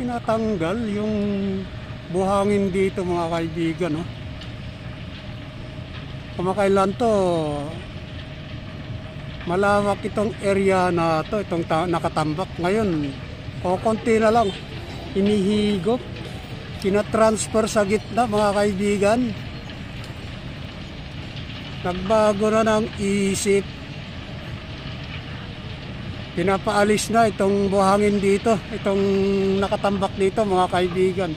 tinatanggal yung buhangin dito mga kaibigan, no? Kumakailan to, malawak itong area na to, itong nakatambak. Ngayon, konti na lang, inihigop, kinatransfer sa gitna mga kaibigan. Nagbago na ng isip. Pinapaalis na itong buhangin dito, itong nakatambak dito mga kaibigan.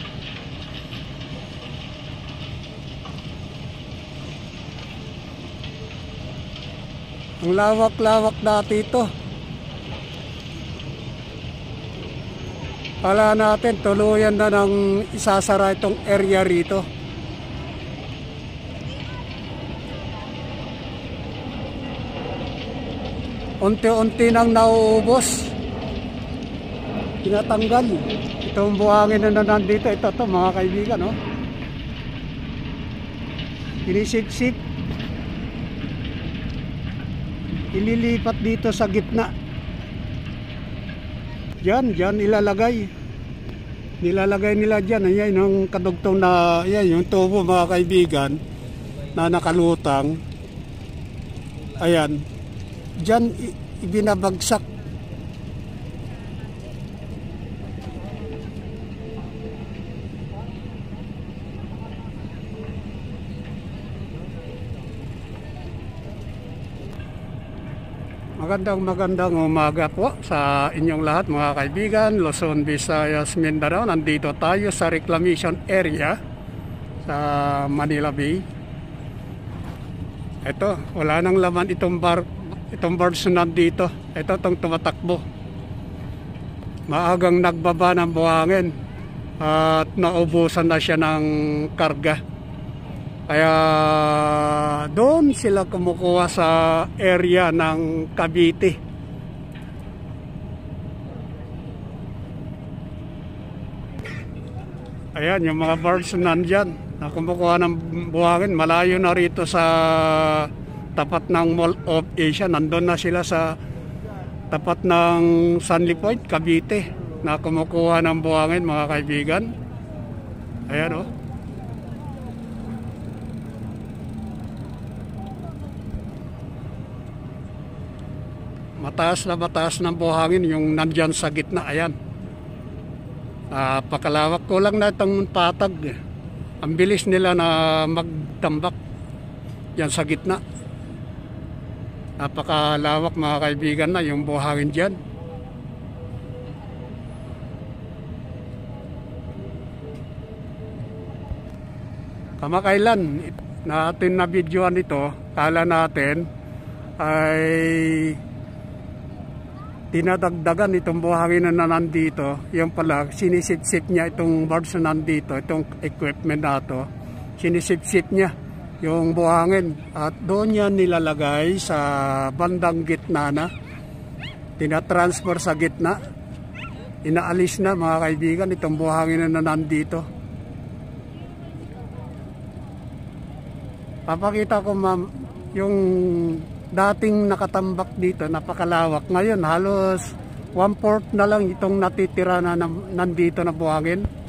Ang lawak-lawak dati ito. Kala natin tuluyan na ng isasara itong area rito. Unti-unti nang nauubos. Tinatanggal. Itong buhangin na nandito. Ito mga kaibigan, no? Sinisip-sip. Ililipat dito sa gitna. Diyan ilalagay. Nilalagay nila diyan. Ayan yung kadugtong na, ayan yung tubo mga kaibigan na nakalutang. Ayan. Diyan ibinabagsak. Magandang umaga po sa inyong lahat mga kaibigan, Luzon, Visayas, Mindanao. Nandito tayo sa reclamation area sa Manila Bay. Ito, wala nang laman itong birds na nandito. Ito itong tumatakbo. Maagang nagbaba ng buhangin at naubusan na siya ng karga. Kaya doon sila kumukuha sa area ng Cavite. Ayan yung mga birds nandyan na kumukuha ng buhangin. Malayo na rito sa tapat ng Mall of Asia. Nandun na sila sa tapat ng Sunny Point, Cavite, na kumukuha ng buhangin mga kaibigan. Ayan o. Mataas ng buhangin yung nandyan sa gitna. Ayan. Pakalawak ko lang na itong patag. Ang bilis nila na magtambak yan sa gitna. Napakalawak mga kaibigan na yung buhangin dyan. Kamakailan natin na videoan ito, kala natin ay dinadagdagan itong buhangin na nandito. Yung pala, sinisip-sip niya itong birds na nandito, itong equipment na ito. Sinisip-sip niya yung buhangin. At doon yan nilalagay sa bandang gitna na. Tinatransfer sa gitna. Inaalis na mga kaibigan itong buhangin na nandito. Papakita ko ma'am yung dating nakatambak dito, napakalawak. Ngayon halos 1/4 na lang itong natitira na nandito na buhangin.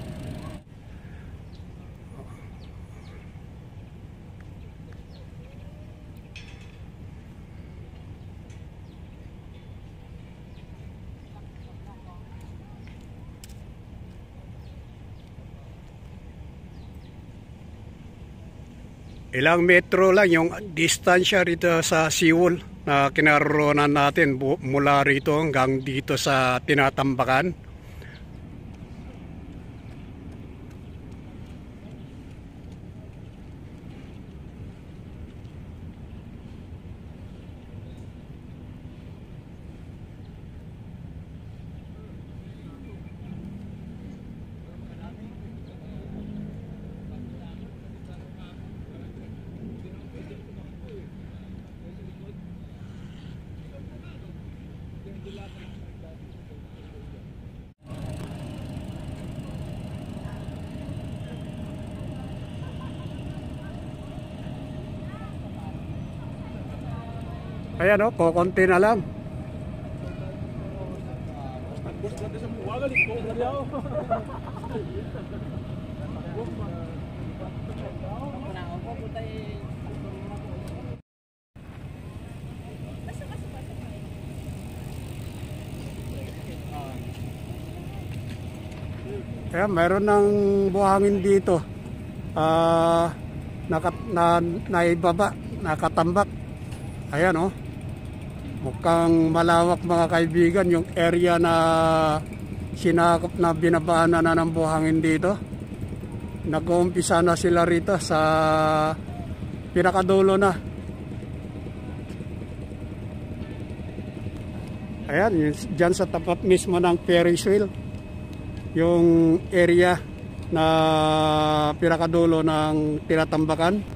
Ilang metro lang yung distansya rito sa seawall na kinaroroonan natin mula rito hanggang dito sa tinatambakan. Ayan o, kukunti na lang. Kaya mayroon ng buhangin dito. Naibaba, nakatambak. Ayan oh. Mukhang malawak mga kaibigan yung area na sinakop na binabaan na ng buhangin dito. Nag-uumpisa na sila rito sa pinakadulo na. Ayan, dyan sa tapat mismo ng Ferris wheel. Yung area na pinakadulo ng tinatambakan.